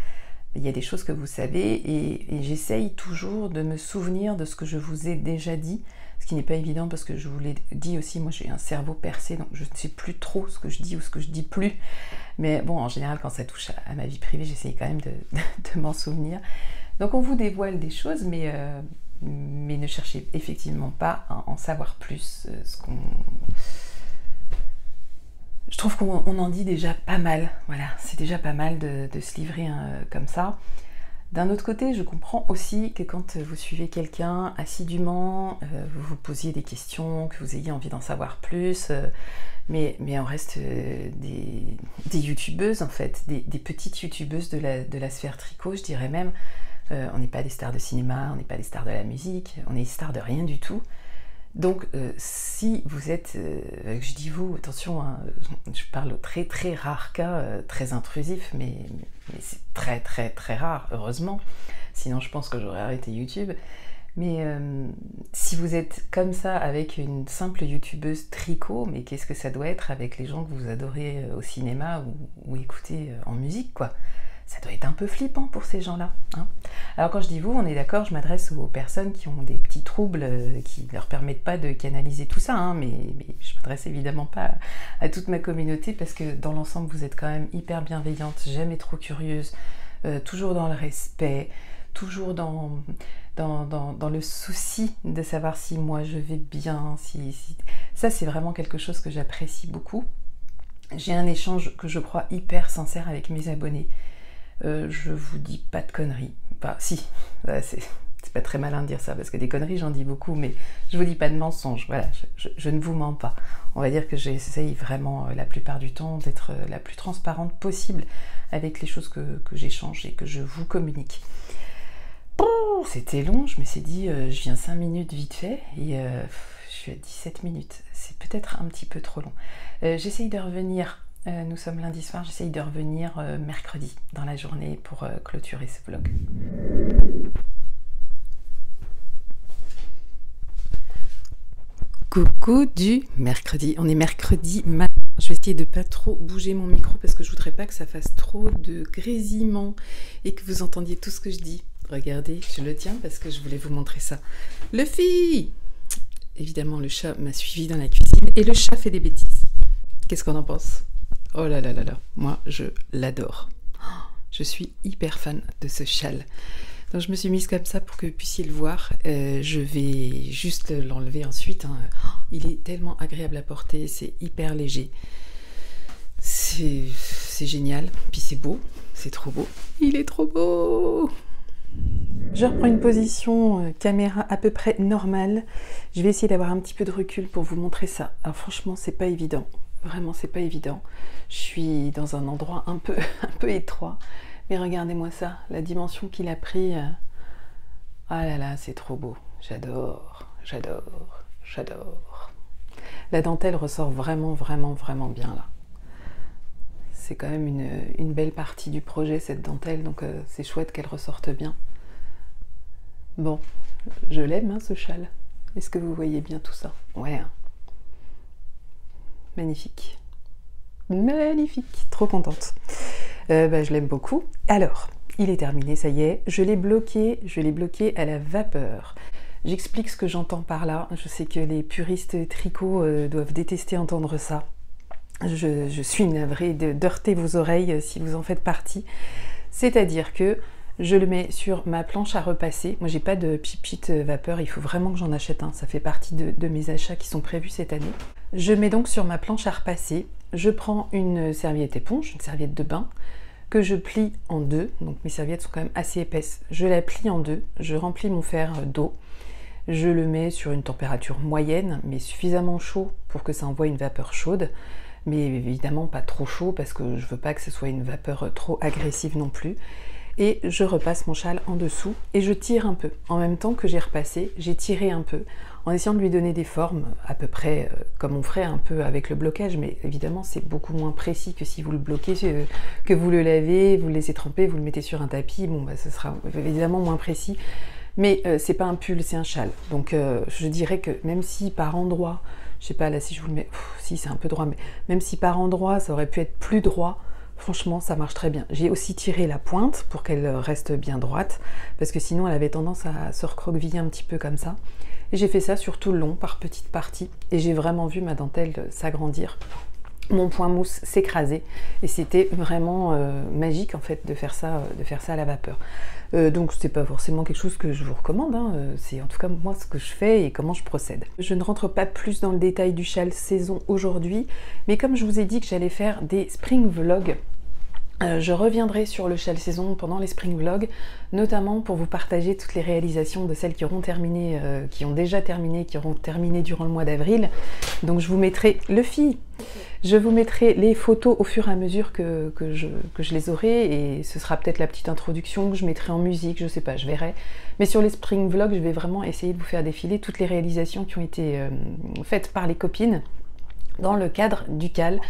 il y a des choses que vous savez et j'essaye toujours de me souvenir de ce que je vous ai déjà dit, ce qui n'est pas évident parce que je vous l'ai dit aussi, moi j'ai un cerveau percé, donc je ne sais plus trop ce que je dis ou ce que je dis plus. Mais bon, en général, quand ça touche à ma vie privée, j'essaye quand même de m'en souvenir. Donc on vous dévoile des choses, mais ne cherchez effectivement pas à en savoir plus. Je trouve qu'on en dit déjà pas mal. Voilà, c'est déjà pas mal de se livrer comme ça. D'un autre côté, je comprends aussi que quand vous suivez quelqu'un assidûment, vous vous posiez des questions, que vous ayez envie d'en savoir plus, mais on reste des youtubeuses en fait, des petites youtubeuses de la sphère tricot, je dirais même. On n'est pas des stars de cinéma, on n'est pas des stars de la musique, on est des stars de rien du tout. Donc si vous êtes, je dis vous, attention, hein, je parle au très rare cas, très intrusif, mais c'est très rare, heureusement, sinon je pense que j'aurais arrêté YouTube. Mais si vous êtes comme ça avec une simple youtubeuse tricot, mais qu'est-ce que ça doit être avec les gens que vous adorez au cinéma ou écoutez en musique, quoi? Ça doit être un peu flippant pour ces gens-là. Hein. Alors quand je dis vous, on est d'accord, je m'adresse aux personnes qui ont des petits troubles qui ne leur permettent pas de canaliser tout ça, hein, mais je m'adresse évidemment pas à toute ma communauté parce que dans l'ensemble, vous êtes quand même hyper bienveillante, jamais trop curieuse, toujours dans le respect, toujours dans le souci de savoir si moi je vais bien, Ça c'est vraiment quelque chose que j'apprécie beaucoup. J'ai un échange que je crois hyper sincère avec mes abonnés. Je vous dis pas de conneries. Enfin, si, c'est pas très malin de dire ça, parce que des conneries, j'en dis beaucoup, mais je vous dis pas de mensonges. Voilà, je ne vous mens pas. On va dire que j'essaye vraiment, la plupart du temps, d'être la plus transparente possible avec les choses que j'échange et que je vous communique. C'était long, je me suis dit, je viens 5 minutes vite fait, et je suis à 17 minutes. C'est peut-être un petit peu trop long. J'essaye de revenir Nous sommes lundi soir, j'essaye de revenir mercredi dans la journée pour clôturer ce vlog. Coucou du mercredi, on est mercredi matin. Je vais essayer de pas trop bouger mon micro parce que je voudrais pas que ça fasse trop de grésillement et que vous entendiez tout ce que je dis. Regardez, je le tiens parce que je voulais vous montrer ça. Luffy! Évidemment, le chat m'a suivi dans la cuisine et le chat fait des bêtises. Qu'est-ce qu'on en pense? Oh là là là là, moi je l'adore. Je suis hyper fan de ce châle. Donc je me suis mise comme ça pour que vous puissiez le voir. Je vais juste l'enlever ensuite. Hein. Il est tellement agréable à porter, c'est hyper léger. C'est génial. Puis c'est beau, c'est trop beau. Il est trop beau. Je reprends une position caméra à peu près normale. Je vais essayer d'avoir un petit peu de recul pour vous montrer ça. Alors franchement, c'est pas évident. Vraiment, c'est pas évident. Je suis dans un endroit un peu étroit. Mais regardez-moi ça, la dimension qu'il a pris. Ah là là, c'est trop beau. J'adore, j'adore, j'adore. La dentelle ressort vraiment, vraiment, vraiment bien là. C'est quand même une belle partie du projet, cette dentelle, donc c'est chouette qu'elle ressorte bien. Bon, je l'aime, hein, ce châle. Est-ce que vous voyez bien tout ça? Ouais. Hein. Magnifique. Magnifique. Trop contente. Je l'aime beaucoup. Alors, il est terminé, ça y est. Je l'ai bloqué à la vapeur. J'explique ce que j'entends par là. Je sais que les puristes tricot doivent détester entendre ça. Je suis navrée d'heurter vos oreilles si vous en faites partie. C'est-à-dire que je le mets sur ma planche à repasser. Moi, j'ai pas de pipite vapeur, il faut vraiment que j'en achète un. Ça fait partie de mes achats qui sont prévus cette année. Je mets donc sur ma planche à repasser. Je prends une serviette éponge, une serviette de bain, que je plie en deux. Donc mes serviettes sont quand même assez épaisses. Je la plie en deux, je remplis mon fer d'eau. Je le mets sur une température moyenne, mais suffisamment chaud pour que ça envoie une vapeur chaude. Mais évidemment pas trop chaud parce que je veux pas que ce soit une vapeur trop agressive non plus. Et je repasse mon châle en dessous et je tire un peu. En même temps que j'ai repassé, j'ai tiré un peu en essayant de lui donner des formes à peu près comme on ferait un peu avec le blocage, mais évidemment c'est beaucoup moins précis que si vous le bloquez, que vous le lavez, vous le laissez tremper, vous le mettez sur un tapis, bon bah ce sera évidemment moins précis, mais c'est pas un pull, c'est un châle. Donc je dirais que même si par endroit, je sais pas là si je vous le mets, si c'est un peu droit, mais même si par endroit ça aurait pu être plus droit, franchement, ça marche très bien. J'ai aussi tiré la pointe pour qu'elle reste bien droite, parce que sinon elle avait tendance à se recroqueviller un petit peu comme ça. Et j'ai fait ça sur tout le long, par petites parties, et j'ai vraiment vu ma dentelle s'agrandir. Mon point mousse s'écraser, et c'était vraiment magique en fait de faire ça à la vapeur. Donc c'est pas forcément quelque chose que je vous recommande, hein. C'est en tout cas moi ce que je fais et comment je procède. Je ne rentre pas plus dans le détail du châle saison aujourd'hui, mais comme je vous ai dit que j'allais faire des spring vlogs, je reviendrai sur le châle saison pendant les spring vlogs, notamment pour vous partager toutes les réalisations de celles qui auront terminé, qui ont déjà terminé, qui auront terminé durant le mois d'avril. Donc je vous mettrai je vous mettrai les photos au fur et à mesure que je les aurai, et ce sera peut-être la petite introduction que je mettrai en musique, je sais pas, je verrai. Mais sur les spring vlogs, je vais vraiment essayer de vous faire défiler toutes les réalisations qui ont été faites par les copines dans le cadre du CAL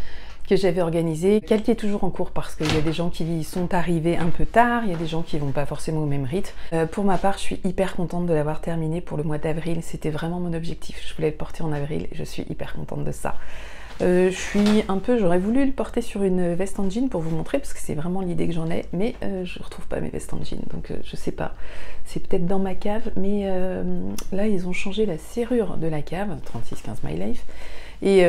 que j'avais organisé, qui est toujours en cours parce qu'il y a des gens qui y sont arrivés un peu tard, il y a des gens qui vont pas forcément au même rythme. Pour ma part, je suis hyper contente de l'avoir terminé pour le mois d'avril, c'était vraiment mon objectif, je voulais le porter en avril et je suis hyper contente de ça. J'aurais voulu le porter sur une veste en jean pour vous montrer parce que c'est vraiment l'idée que j'en ai, mais je retrouve pas mes vestes en jean, donc je sais pas, c'est peut-être dans ma cave, mais là ils ont changé la serrure de la cave, 3615 My Life, et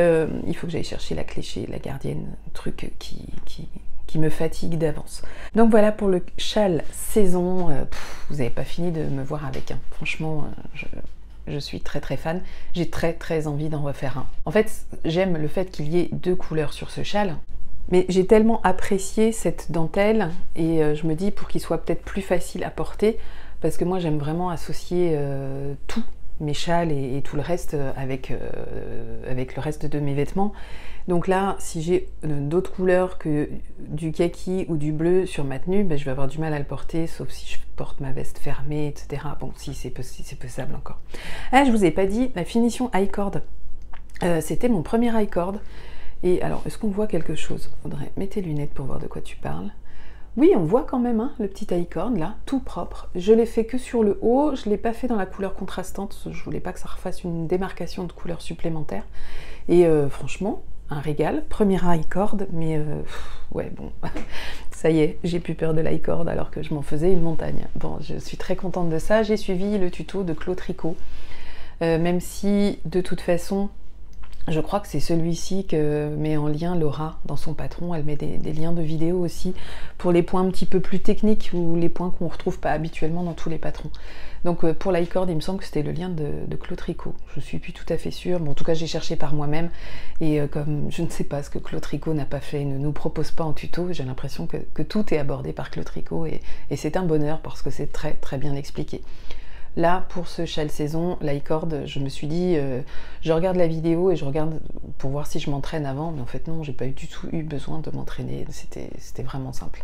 il faut que j'aille chercher la clé chez la gardienne, truc qui me fatigue d'avance. Donc voilà pour le châle saison. Vous n'avez pas fini de me voir avec, hein. Franchement, je suis très très fan, j'ai très envie d'en refaire un. En fait, j'aime le fait qu'il y ait deux couleurs sur ce châle, mais j'ai tellement apprécié cette dentelle, et je me dis pour qu'il soit peut-être plus facile à porter, parce que moi j'aime vraiment associer tout, mes châles et tout le reste avec le reste de mes vêtements. Donc là, si j'ai d'autres couleurs que du kaki ou du bleu sur ma tenue, ben, je vais avoir du mal à le porter, sauf si je porte ma veste fermée, etc. Bon, si c'est possible encore. Ah, je vous ai pas dit, la finition high cord. C'était mon premier high cord. Et alors, est-ce qu'on voit quelque chose? Audrey, mets tes lunettes pour voir de quoi tu parles. Oui, on voit quand même hein, le petit i-cord là, tout propre. Je l'ai fait que sur le haut, je ne l'ai pas fait dans la couleur contrastante, je voulais pas que ça refasse une démarcation de couleur supplémentaire. Et franchement, un régal, premier i-cord, mais ouais bon, ça y est, j'ai plus peur de l'i-cord alors que je m'en faisais une montagne. Bon, je suis très contente de ça, j'ai suivi le tuto de Clo Tricot, même si de toute façon, je crois que c'est celui-ci que met en lien Laura dans son patron. Elle met des liens de vidéo aussi pour les points un petit peu plus techniques ou les points qu'on ne retrouve pas habituellement dans tous les patrons. Donc pour l'i-cord, il me semble que c'était le lien de Clo Tricot. Je ne suis plus tout à fait sûre, mais en tout cas j'ai cherché par moi-même. Et comme je ne sais pas ce que Clo Tricot n'a pas fait, ne nous propose pas en tuto, j'ai l'impression que tout est abordé par Clo Tricot et c'est un bonheur parce que c'est très très bien expliqué. Là, pour ce châle saison, l'i-cord, je me suis dit, je regarde la vidéo et je regarde pour voir si je m'entraîne avant, mais en fait non, j'ai pas du tout eu besoin de m'entraîner, c'était vraiment simple.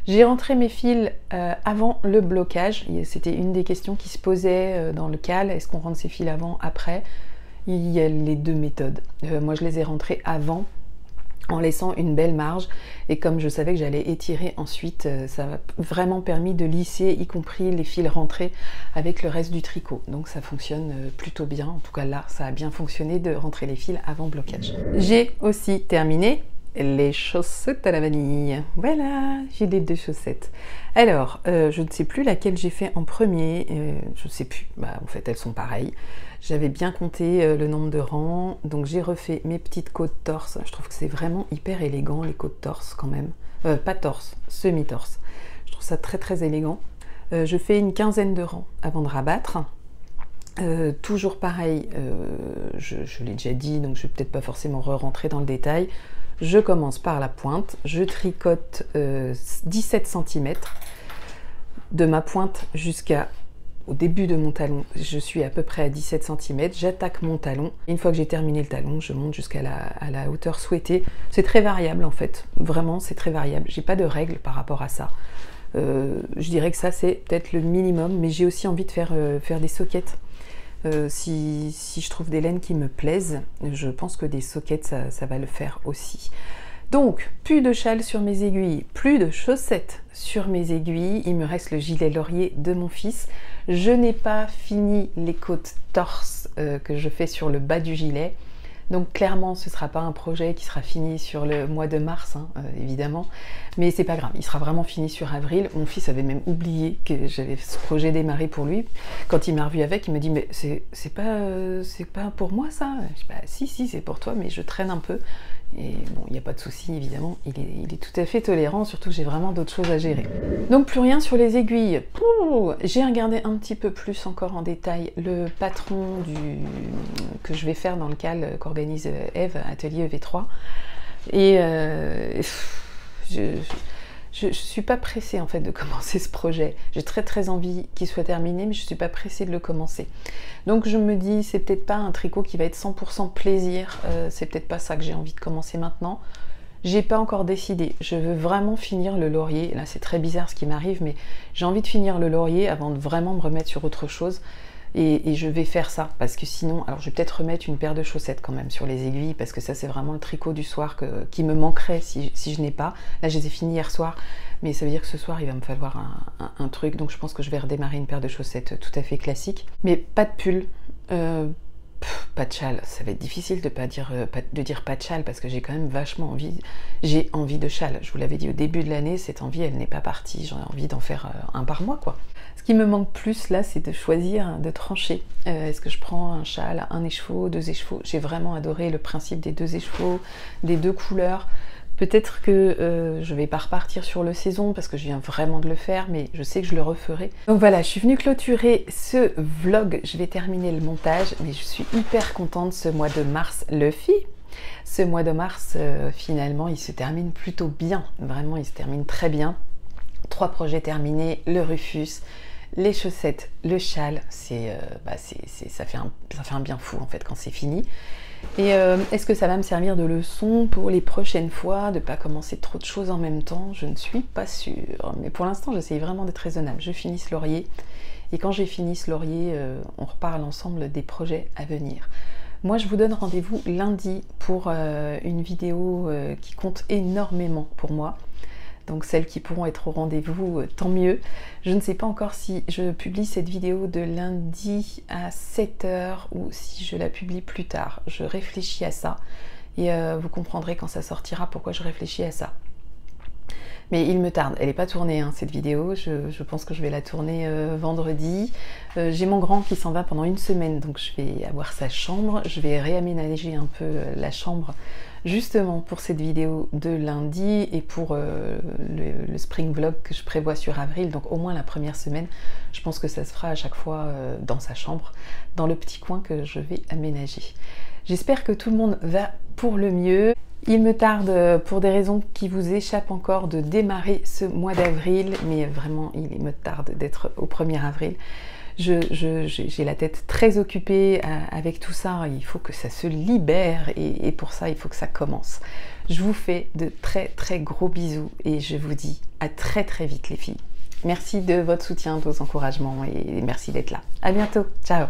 J'ai rentré mes fils avant le blocage, c'était une des questions qui se posait dans le cal, est-ce qu'on rentre ses fils avant, après? Il y a les deux méthodes. Moi je les ai rentrés avant, en laissant une belle marge, et comme je savais que j'allais étirer ensuite, ça m'a vraiment permis de lisser, y compris les fils rentrés avec le reste du tricot. Donc ça fonctionne plutôt bien, en tout cas là, ça a bien fonctionné de rentrer les fils avant blocage. J'ai aussi terminé les chaussettes à la vanille. Voilà, j'ai les deux chaussettes. Alors, je ne sais plus laquelle j'ai fait en premier, je ne sais plus, bah, en fait elles sont pareilles. J'avais bien compté le nombre de rangs, donc j'ai refait mes petites côtes torse. Je trouve que c'est vraiment hyper élégant les côtes torse quand même. Pas torse, semi-torse. Je trouve ça très très élégant. Je fais une quinzaine de rangs avant de rabattre. Toujours pareil, je l'ai déjà dit, donc je vais peut-être pas forcément re-rentrer dans le détail. Je commence par la pointe, je tricote 17 cm de ma pointe jusqu'au début de mon talon. Je suis à peu près à 17 cm, j'attaque mon talon. Une fois que j'ai terminé le talon, je monte jusqu'à la hauteur souhaitée. C'est très variable en fait, vraiment c'est très variable. J'ai pas de règles par rapport à ça. Je dirais que ça c'est peut-être le minimum, mais j'ai aussi envie de faire des soquettes. Si je trouve des laines qui me plaisent, je pense que des soquettes ça va le faire aussi. Donc plus de châle sur mes aiguilles, plus de chaussettes sur mes aiguilles, il me reste le gilet laurier de mon fils. Je n'ai pas fini les côtes torse que je fais sur le bas du gilet. Donc clairement ce ne sera pas un projet qui sera fini sur le mois de mars, hein, évidemment, mais c'est pas grave, il sera vraiment fini sur avril. Mon fils avait même oublié que j'avais ce projet démarré pour lui. Quand il m'a revu avec, il me dit mais c'est pas pour moi ça? Je dis bah si c'est pour toi, mais je traîne un peu. Et bon, il n'y a pas de souci évidemment, il est tout à fait tolérant, surtout que j'ai vraiment d'autres choses à gérer. Donc plus rien sur les aiguilles. J'ai regardé un petit peu plus encore en détail le patron que je vais faire dans le cal qu'organise Eve, Atelier EV3. Et je suis pas pressée en fait de commencer ce projet. J'ai très envie qu'il soit terminé, mais je suis pas pressée de le commencer. Donc je me dis, c'est peut-être pas un tricot qui va être 100% plaisir, c'est peut-être pas ça que j'ai envie de commencer maintenant. J'ai pas encore décidé, je veux vraiment finir le laurier. Là c'est très bizarre ce qui m'arrive, mais j'ai envie de finir le laurier avant de vraiment me remettre sur autre chose. Et je vais faire ça, parce que sinon, alors je vais peut-être remettre une paire de chaussettes quand même sur les aiguilles, parce que ça c'est vraiment le tricot du soir qui me manquerait si je n'ai pas. Là je les ai finis hier soir, mais ça veut dire que ce soir il va me falloir un truc, donc je pense que je vais redémarrer une paire de chaussettes tout à fait classique. Mais pas de pull, pas de châle, ça va être difficile de dire pas de châle, parce que j'ai quand même vachement envie, j'ai envie de châle. Je vous l'avais dit au début de l'année, cette envie elle n'est pas partie, j'en ai envie d'en faire un par mois quoi. Ce qui me manque plus là, c'est de choisir, de trancher. Est-ce que je prends un châle, un écheveau, deux écheveaux? J'ai vraiment adoré le principe des deux écheveaux, des deux couleurs. Peut-être que je vais pas repartir sur le saison parce que je viens vraiment de le faire, mais je sais que je le referai. Donc voilà, je suis venue clôturer ce vlog. Je vais terminer le montage, mais je suis hyper contente. Ce mois de mars, ce mois de mars, finalement, il se termine plutôt bien. Vraiment, il se termine très bien. 3 projets terminés, le Rufus, les chaussettes, le châle, ça fait un bien fou en fait quand c'est fini. Et est-ce que ça va me servir de leçon pour les prochaines fois, de ne pas commencer trop de choses en même temps? Je ne suis pas sûre, mais pour l'instant j'essaye vraiment d'être raisonnable. Je finis ce laurier, et quand j'ai fini ce laurier, on reparle ensemble des projets à venir. Moi, je vous donne rendez-vous lundi pour une vidéo qui compte énormément pour moi. Donc celles qui pourront être au rendez-vous, tant mieux. Je ne sais pas encore si je publie cette vidéo de lundi à 7 h ou si je la publie plus tard. Je réfléchis à ça et vous comprendrez quand ça sortira pourquoi je réfléchis à ça. Mais il me tarde, elle n'est pas tournée hein, cette vidéo, je pense que je vais la tourner vendredi. J'ai mon grand qui s'en va pendant une semaine, donc je vais avoir sa chambre. Je vais réaménager un peu la chambre justement pour cette vidéo de lundi et pour le spring vlog que je prévois sur avril, donc au moins la première semaine. Je pense que ça se fera à chaque fois dans sa chambre, dans le petit coin que je vais aménager. J'espère que tout le monde va pour le mieux. Il me tarde, pour des raisons qui vous échappent encore, de démarrer ce mois d'avril, mais vraiment il me tarde d'être au 1er avril. J'ai la tête très occupée avec tout ça, il faut que ça se libère et pour ça il faut que ça commence. Je vous fais de très très gros bisous et je vous dis à très très vite les filles. Merci de votre soutien, de vos encouragements et merci d'être là. À bientôt, ciao.